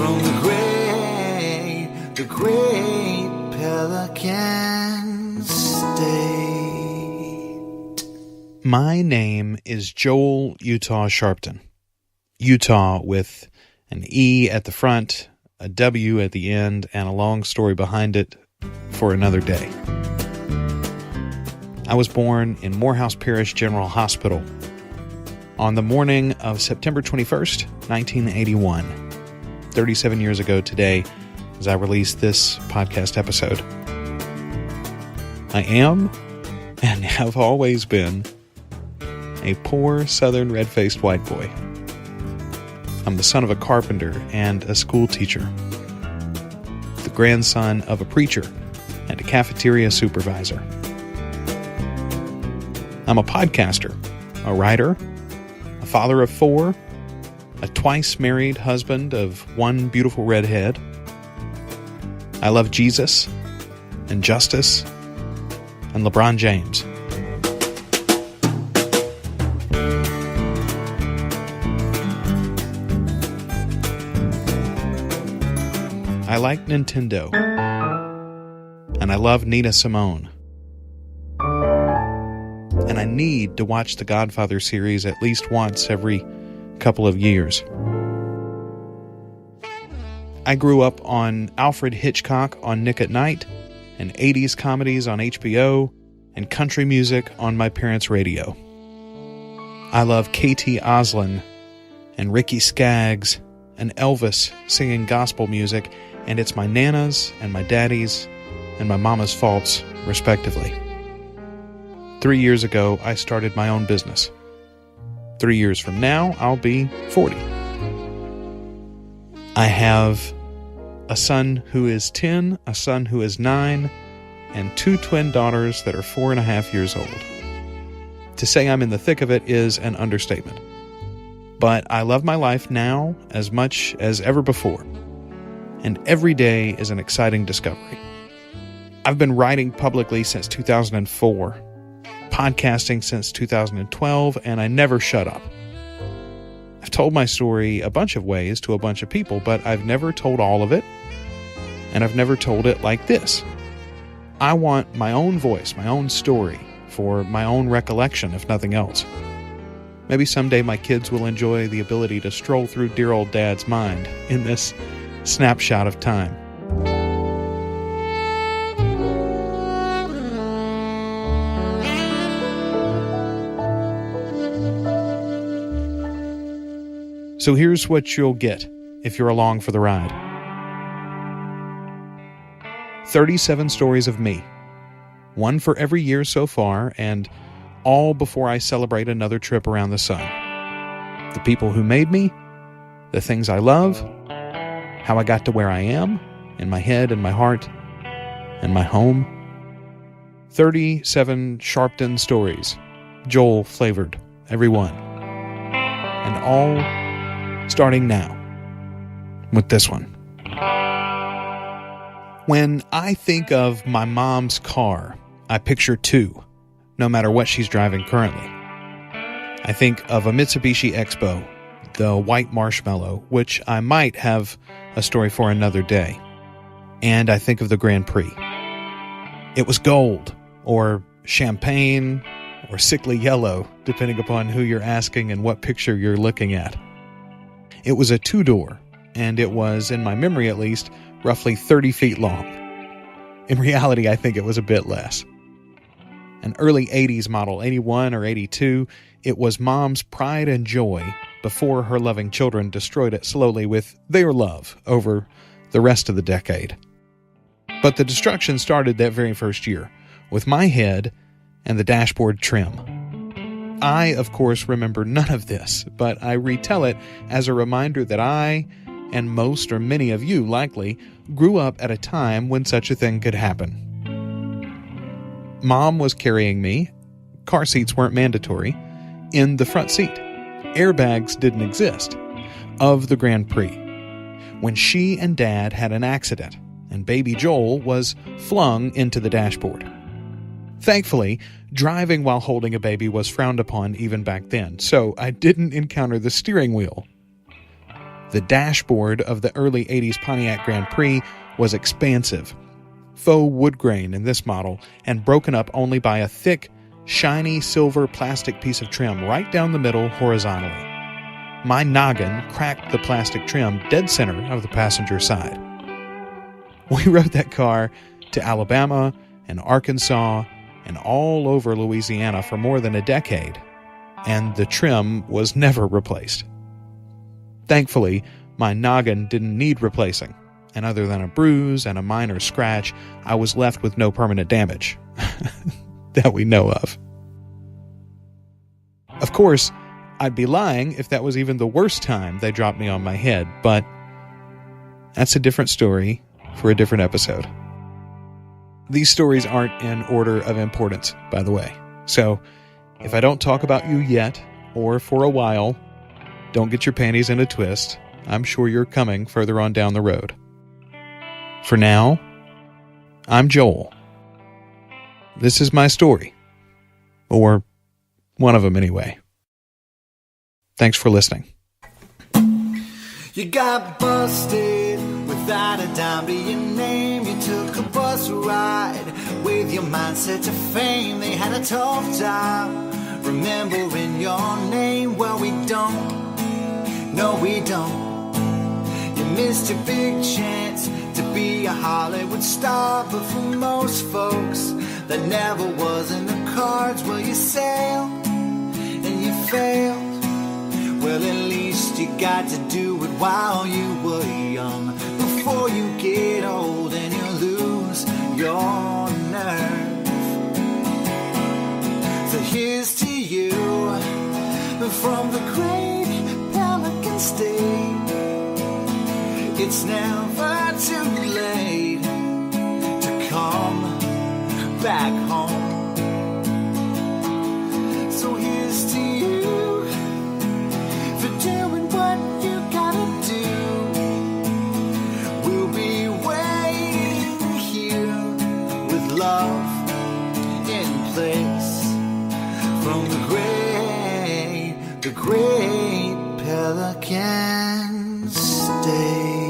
from the great Pelican State. My name is Joel Utah Sharpton. Utah with an E at the front, a W at the end, and a long story behind it for another day. I was born in Morehouse Parish General Hospital on the morning of September 21st, 1981, 37 years ago today, as I released this podcast episode. I am, and have always been, a poor southern red-faced white boy. I'm the son of a carpenter and a school teacher, the grandson of a preacher and a cafeteria supervisor. I'm a podcaster, a writer, a father of 4, a twice-married husband of one beautiful redhead. I love Jesus and justice and LeBron James. I like Nintendo, and I love Nina Simone. And I need to watch the Godfather series at least once every couple of years. I grew up on Alfred Hitchcock on Nick at Night, and 80s comedies on HBO, and country music on my parents' radio. I love Katie Oslin, and Ricky Skaggs, and Elvis singing gospel music, and it's my Nana's, and my Daddy's, and my Mama's faults, respectively. 3 years ago, I started my own business. 3 years from now, I'll be 40. I have a son who is 10, a son who is 9, and 2 twin daughters that are 4.5 years old. To say I'm in the thick of it is an understatement. But I love my life now as much as ever before. And every day is an exciting discovery. I've been writing publicly since 2004. Podcasting since 2012, and I never shut up. I've told my story a bunch of ways to a bunch of people, but I've never told all of it, and I've never told it like this. I want my own voice, my own story, for my own recollection, if nothing else. Maybe someday my kids will enjoy the ability to stroll through dear old Dad's mind in this snapshot of time. So here's what you'll get if you're along for the ride. 37 stories of me. One for every year so far, and all before I celebrate another trip around the sun. The people who made me, the things I love, how I got to where I am, in my head and my heart, and my home. 37 Sharpton stories, Joel flavored, every one. And all starting now with this one. When I think of my mom's car, I picture 2, no matter what she's driving currently. I think of a Mitsubishi Expo, the white marshmallow, which I might have a story for another day. And I think of the Grand Prix. It was gold, or champagne, or sickly yellow, depending upon who you're asking and what picture you're looking at. It was a 2-door, and it was, in my memory at least, roughly 30 feet long. In reality, I think it was a bit less. An early 80s model, 81 or 82, it was Mom's pride and joy before her loving children destroyed it slowly with their love over the rest of the decade. But the destruction started that very first year, with my head and the dashboard trim. I, of course, remember none of this, but I retell it as a reminder that I, and most or many of you likely, grew up at a time when such a thing could happen. Mom was carrying me, car seats weren't mandatory, in the front seat. Airbags didn't exist, of the Grand Prix, when she and Dad had an accident, and baby Joel was flung into the dashboard. Thankfully, driving while holding a baby was frowned upon even back then, so I didn't encounter the steering wheel. The dashboard of the early 80s Pontiac Grand Prix was expansive, faux wood grain in this model, and broken up only by a thick, shiny silver plastic piece of trim right down the middle horizontally. My noggin cracked the plastic trim dead center of the passenger side. We rode that car to Alabama and Arkansas and all over Louisiana for more than a decade, and the trim was never replaced. Thankfully, my noggin didn't need replacing, and other than a bruise and a minor scratch, I was left with no permanent damage that we know of. Of course, I'd be lying if that was even the worst time they dropped me on my head, but that's a different story for a different episode. These stories aren't in order of importance, by the way. So, if I don't talk about you yet, or for a while, don't get your panties in a twist. I'm sure you're coming further on down the road. For now, I'm Joel. This is my story. Or one of them anyway. Thanks for listening. You got busted without a dime to your name. You took a bus ride with your mindset to fame. They had a tough time remembering your name. Well, we don't. No, we don't. You missed your big chance to be a Hollywood star, but for most folks, that never was in the cards. Well, you sailed and you failed. Well, at least you got to do it while you were young, before you get old and you lose your nerve. So here's to you from the great Pelican State. It's never too late to come back home. So here's to you for doing what you gotta do. We'll be waiting here with love in place from the great Pelican State.